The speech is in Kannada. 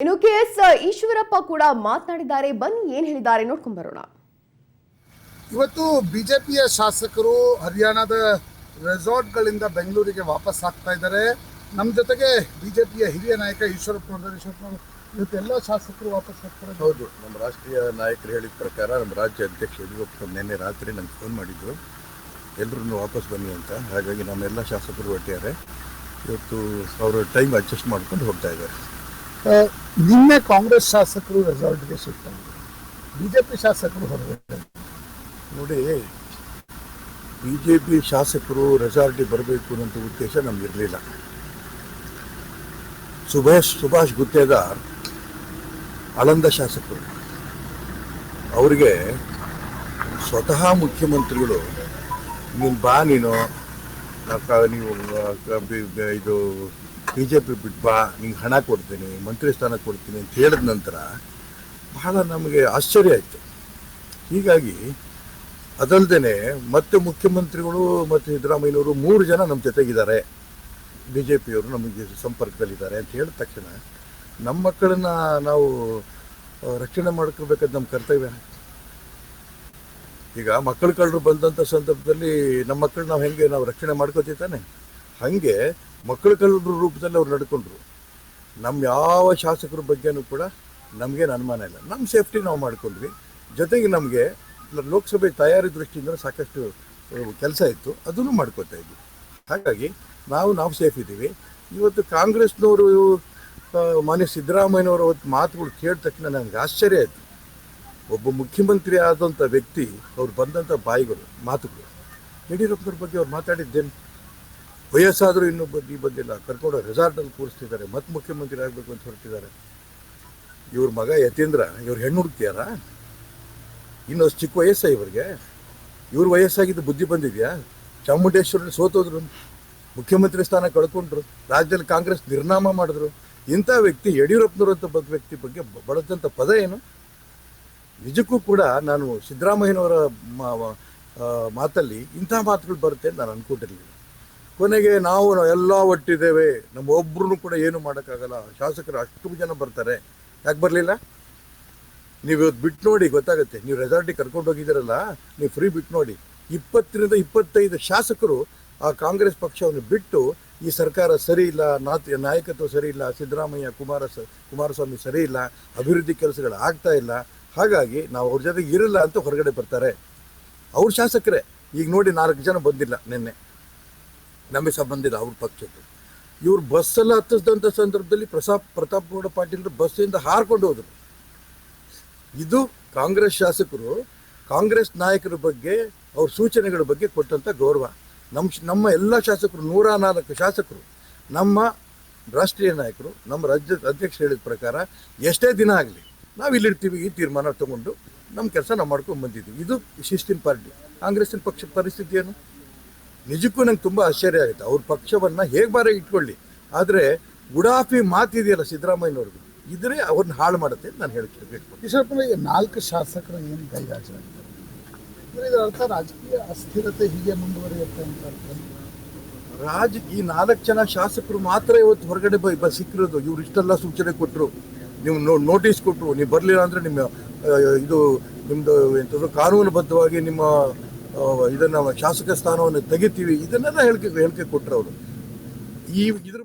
ಇನ್ನು ಕೆಎಸ್ ಈಶ್ವರಪ್ಪ ಕೂಡ ಮಾತನಾಡಿದ್ದಾರೆ. ಬನ್ನಿ ಏನ್ ಹೇಳಿದ್ದಾರೆ ನೋಡ್ಕೊಂಡ್ ಬರೋಣ. ಇವತ್ತು ಬಿಜೆಪಿಯ ಶಾಸಕರು ಹರಿಯಾಣದ ರೆಸಾರ್ಟ್ಗಳಿಂದ ಬೆಂಗಳೂರಿಗೆ ವಾಪಸ್ ಆಗ್ತಾ ಇದ್ದಾರೆ. ನಮ್ಮ ಜೊತೆಗೆ ಬಿಜೆಪಿಯ ಹಿರಿಯ ನಾಯಕ ಈಶ್ವರಪ್ಪ ಇವತ್ತೆಲ್ಲ ಶಾಸಕರು ವಾಪಸ್ ಆಗ್ತಾರೆ. ಹೌದು, ನಮ್ಮ ರಾಷ್ಟ್ರೀಯ ನಾಯಕರು ಹೇಳಿದ ಪ್ರಕಾರ ನಮ್ಮ ರಾಜ್ಯ ಅಧ್ಯಕ್ಷ ಯಡಿಯೂರಪ್ಪ ನಿನ್ನೆ ರಾತ್ರಿ ನಂಗೆ ಫೋನ್ ಮಾಡಿದ್ರು, ಎಲ್ಲರೂ ವಾಪಸ್ ಬನ್ನಿ ಅಂತ. ಹಾಗಾಗಿ ನಮ್ಮೆಲ್ಲ ಶಾಸಕರು ಒಟ್ಟಿದ್ದಾರೆ. ಇವತ್ತು ಅವರು ಟೈಮ್ ಅಡ್ಜಸ್ಟ್ ಮಾಡ್ಕೊಂಡು ಹೋಗ್ತಾ ಇದ್ದಾರೆ. ನಿನ್ನೆ ಕಾಂಗ್ರೆಸ್ ಶಾಸಕರು ರೆಸಾರ್ಟ್ಗೆ ಶಿಫ್ಟ್ ಆಗಿದ್ದಾರೆ, ಬಿಜೆಪಿ ಶಾಸಕರು ಹೊರಗಡೆ. ನೋಡಿ, ಬಿಜೆಪಿ ಶಾಸಕರು ರೆಸಾರ್ಟಿಗೆ ಬರಬೇಕು ಅನ್ನೋಂಥ ಉದ್ದೇಶ ನಮಗಿರಲಿಲ್ಲ. ಸುಭಾಷ್ ಗುತ್ತೇದಾರ್ ಆಳಂದ ಶಾಸಕರು, ಅವರಿಗೆ ಸ್ವತಃ ಮುಖ್ಯಮಂತ್ರಿಗಳು ನೀನು ಬಾ, ನೀವು ಇದು ಬಿಜೆಪಿ ಬಿಟ್ಟು ಬಾ, ನಿಂಗೆ ಹಣ ಕೊಡ್ತೀನಿ, ಮಂತ್ರಿ ಸ್ಥಾನ ಕೊಡ್ತೀನಿ ಅಂತ ಹೇಳಿದ ನಂತರ ಬಹಳ ನಮಗೆ ಆಶ್ಚರ್ಯ ಆಯಿತು. ಹೀಗಾಗಿ ಅದಲ್ಲದೆ ಮತ್ತೆ ಮುಖ್ಯಮಂತ್ರಿಗಳು ಮತ್ತು ಸಿದ್ದರಾಮಯ್ಯನವರು 3 ಜನ ನಮ್ಮ ಜೊತೆಗಿದ್ದಾರೆ, ಬಿ ಜೆ ಪಿಯವರು ನಮಗೆ ಸಂಪರ್ಕದಲ್ಲಿದ್ದಾರೆ ಅಂತ ಹೇಳಿದ ತಕ್ಷಣ ನಮ್ಮ ಮಕ್ಕಳನ್ನು ನಾವು ರಕ್ಷಣೆ ಮಾಡ್ಕೋಬೇಕಾದ ನಮ್ಮ ಕರ್ತವ್ಯ. ಈಗ ಮಕ್ಕಳು ಕಳ್ಳರು ಬಂದಂಥ ಸಂದರ್ಭದಲ್ಲಿ ನಮ್ಮ ಮಕ್ಕಳು ನಾವು ರಕ್ಷಣೆ ಮಾಡ್ಕೋತೀತಾನೆ, ಹಾಗೆ ಮಕ್ಕಳು ಕಳ್ಳರ ರೂಪದಲ್ಲಿ ಅವ್ರು ನಡ್ಕೊಂಡ್ರು. ನಮ್ಮ ಯಾವ ಶಾಸಕರ ಬಗ್ಗೆನೂ ಕೂಡ ನಮಗೇನು ಅನುಮಾನ ಇಲ್ಲ. ನಮ್ಮ ಸೇಫ್ಟಿ ನಾವು ಮಾಡ್ಕೊಂಡ್ವಿ. ಜೊತೆಗೆ ನಮಗೆ ಲೋಕಸಭೆ ತಯಾರಿ ದೃಷ್ಟಿಯಿಂದ ಸಾಕಷ್ಟು ಕೆಲಸ ಇತ್ತು, ಅದನ್ನು ಮಾಡ್ಕೋತಾ ಇದ್ವಿ. ಹಾಗಾಗಿ ನಾವು ಸೇಫ್ ಇದ್ದೀವಿ. ಇವತ್ತು ಕಾಂಗ್ರೆಸ್ನವರು ಮಾನ್ಯ ಸಿದ್ದರಾಮಯ್ಯನವರ ಮಾತುಗಳು ಕೇಳಿದ ತಕ್ಷಣ ನನಗೆ ಆಶ್ಚರ್ಯ ಆಯಿತು. ಒಬ್ಬ ಮುಖ್ಯಮಂತ್ರಿ ಆದಂಥ ವ್ಯಕ್ತಿ ಅವ್ರು ಬಂದಂಥ ಮಾತುಗಳು, ಯಡಿಯೂರಪ್ಪನವ್ರ ಬಗ್ಗೆ ಅವ್ರು ಮಾತಾಡಿದ್ದೇನು? ವಯಸ್ಸಾದರೂ ಇನ್ನೂ ಬಂದಿಲ್ಲ, ಕರ್ಕೊಂಡು ರೆಸಾರ್ಟಲ್ಲಿ ಕೂರಿಸ್ತಿದ್ದಾರೆ, ಮತ್ತೆ ಮುಖ್ಯಮಂತ್ರಿ ಆಗಬೇಕು ಅಂತ ಹೊರಟಿದ್ದಾರೆ. ಇವ್ರ ಮಗ ಯತೀಂದ್ರ ಇವ್ರು ಹೆಣ್ಣು ಹುಡುಕ್ತಿಯಾರ? ಇನ್ನೊಂದು ಚಿಕ್ಕ ವಯಸ್ಸ ಇವ್ರಿಗೆ? ಇವ್ರ ವಯಸ್ಸಾಗಿದ್ದು ಬುದ್ಧಿ ಬಂದಿದೆಯಾ? ಚಾಮುಂಡೇಶ್ವರಲ್ಲಿ ಸೋತೋದ್ರು, ಮುಖ್ಯಮಂತ್ರಿ ಸ್ಥಾನ ಕಳ್ಕೊಂಡ್ರು, ರಾಜ್ಯದಲ್ಲಿ ಕಾಂಗ್ರೆಸ್ ನಿರ್ನಾಮ ಮಾಡಿದ್ರು. ಇಂಥ ವ್ಯಕ್ತಿ ಯಡಿಯೂರಪ್ಪನವರಂಥ ವ್ಯಕ್ತಿ ಬಗ್ಗೆ ಬಳದಂಥ ಪದ ಏನು? ನಿಜಕ್ಕೂ ಕೂಡ ನಾನು ಸಿದ್ದರಾಮಯ್ಯನವರ ಮಾತಲ್ಲಿ ಇಂಥ ಮಾತುಗಳು ಬರುತ್ತೆ ಅಂತ ನಾನು ಅಂದ್ಕೊಂಡಿರಲಿಲ್ಲ. ಕೊನೆಗೆ ನಾವು ಎಲ್ಲ ಒಟ್ಟಿದ್ದೇವೆ, ನಮ್ಮ ಒಬ್ಬರೂ ಕೂಡ ಏನು ಮಾಡೋಕ್ಕಾಗಲ್ಲ, ಶಾಸಕರು ಅಷ್ಟು ಜನ ಬರ್ತಾರೆ, ಯಾಕೆ ಬರಲಿಲ್ಲ? ನೀವು ಇವತ್ತು ಬಿಟ್ಟು ನೋಡಿ ಗೊತ್ತಾಗುತ್ತೆ. ನೀವು ರೆಸಾರ್ಟಿಗೆ ಕರ್ಕೊಂಡು ಹೋಗಿದ್ದೀರಲ್ಲ, ನೀವು ಫ್ರೀ ಬಿಟ್ಟು ನೋಡಿ. 20ರಿಂದ 25 ಶಾಸಕರು ಆ ಕಾಂಗ್ರೆಸ್ ಪಕ್ಷವನ್ನು ಬಿಟ್ಟು ಈ ಸರ್ಕಾರ ಸರಿ ಇಲ್ಲ, ನಾಯಕತ್ವ ಸರಿ ಇಲ್ಲ, ಸಿದ್ದರಾಮಯ್ಯ ಕುಮಾರಸ್ವಾಮಿ ಸರಿ ಇಲ್ಲ, ಅಭಿವೃದ್ಧಿ ಕೆಲಸಗಳು ಆಗ್ತಾ ಇಲ್ಲ, ಹಾಗಾಗಿ ನಾವು ಅವ್ರ ಜೊತೆಗೆ ಇರಲ್ಲ ಅಂತ ಹೊರಗಡೆ ಬರ್ತಾರೆ. ಅವ್ರ ಶಾಸಕರೇ ಈಗ ನೋಡಿ 4 ಜನ ಬಂದಿಲ್ಲ, ನಿನ್ನೆ ನಮಗೆ ಸಂಬಂಧಿಲ್ಲ ಅವ್ರ ಪಕ್ಷದ್ದು. ಇವ್ರು ಬಸ್ಸೆಲ್ಲ ಹತ್ತಿಸಿದಂಥ ಸಂದರ್ಭದಲ್ಲಿ ಪ್ರತಾಪ್ ಗೌಡ ಪಾಟೀಲರು ಬಸ್ಸಿಂದ ಹಾರ್ಕೊಂಡು ಹೋದರು. ಇದು ಕಾಂಗ್ರೆಸ್ ಶಾಸಕರು ಕಾಂಗ್ರೆಸ್ ನಾಯಕರ ಬಗ್ಗೆ ಅವ್ರ ಸೂಚನೆಗಳ ಬಗ್ಗೆ ಕೊಟ್ಟಂಥ ಗೌರವ. ನಮ್ಮ ಎಲ್ಲ ಶಾಸಕರು 104 ಶಾಸಕರು, ನಮ್ಮ ರಾಷ್ಟ್ರೀಯ ನಾಯಕರು, ನಮ್ಮ ರಾಜ್ಯದ ಅಧ್ಯಕ್ಷರು ಹೇಳಿದ ಪ್ರಕಾರ ಎಷ್ಟೇ ದಿನ ಆಗಲಿ ನಾವು ಇಲ್ಲಿರ್ತೀವಿ, ಈ ತೀರ್ಮಾನ ತಗೊಂಡು ನಮ್ಮ ಕೆಲಸ ನಾವು ಮಾಡ್ಕೊಂಡು ಬಂದಿದ್ದೀವಿ. ಇದು ಶಿಸ್ತಿನ ಪಾರ್ಟಿ. ಕಾಂಗ್ರೆಸ್ಸಿನ ಪಕ್ಷ ಪರಿಸ್ಥಿತಿ ಏನು? ನಿಜಕ್ಕೂ ನಂಗೆ ತುಂಬ ಆಶ್ಚರ್ಯ ಆಗುತ್ತೆ. ಅವ್ರ ಪಕ್ಷವನ್ನು ಹೇಗೆ ಬಾರ ಇಟ್ಕೊಳ್ಳಿ, ಆದರೆ ಗುಡಾಫಿ ಮಾತಿದೆಯಲ್ಲ ಸಿದ್ದರಾಮಯ್ಯನವ್ರಿಗೆ, ಇದ್ರೆ ಅವ್ರನ್ನ ಹಾಳು ಮಾಡುತ್ತೆ ಅಂತ ನಾನು ಹೇಳ್ತೀನಿ. ಈಶ್ವರಪ್ಪನಿಗೆ 4 ಶಾಸಕರು ಏನು ಗೈರಾಜರಾಗಿದ್ದಾರೆ, ಇದರ ಅರ್ಥ ರಾಜಕೀಯ ಅಸ್ಥಿರತೆ ಹೀಗೆ ಮುಂದುವರಿಯುತ್ತೆ ಅಂತ ಅರ್ಥ. ಈ 4 ಜನ ಶಾಸಕರು ಮಾತ್ರ ಇವತ್ತು ಹೊರಗಡೆ ಸಿಕ್ಕಿರೋದು. ಇವ್ರು ಇಷ್ಟೆಲ್ಲ ಸೂಚನೆ ಕೊಟ್ಟರು, ನೀವು ನೋಟಿಸ್ ಕೊಟ್ಟರು, ನೀವು ಬರಲಿಲ್ಲ ಅಂದರೆ ನಿಮ್ಮದು ಎಂಥದ್ದು ಕಾನೂನುಬದ್ಧವಾಗಿ ನಿಮ್ಮ ಇದನ್ನು ಶಾಸಕ ಸ್ಥಾನವನ್ನು ತೆಗಿತೀವಿ, ಇದನ್ನೆಲ್ಲ ಹೇಳಿಕೆ ಕೊಟ್ಟರು ಅವರು. ಇದ್ರ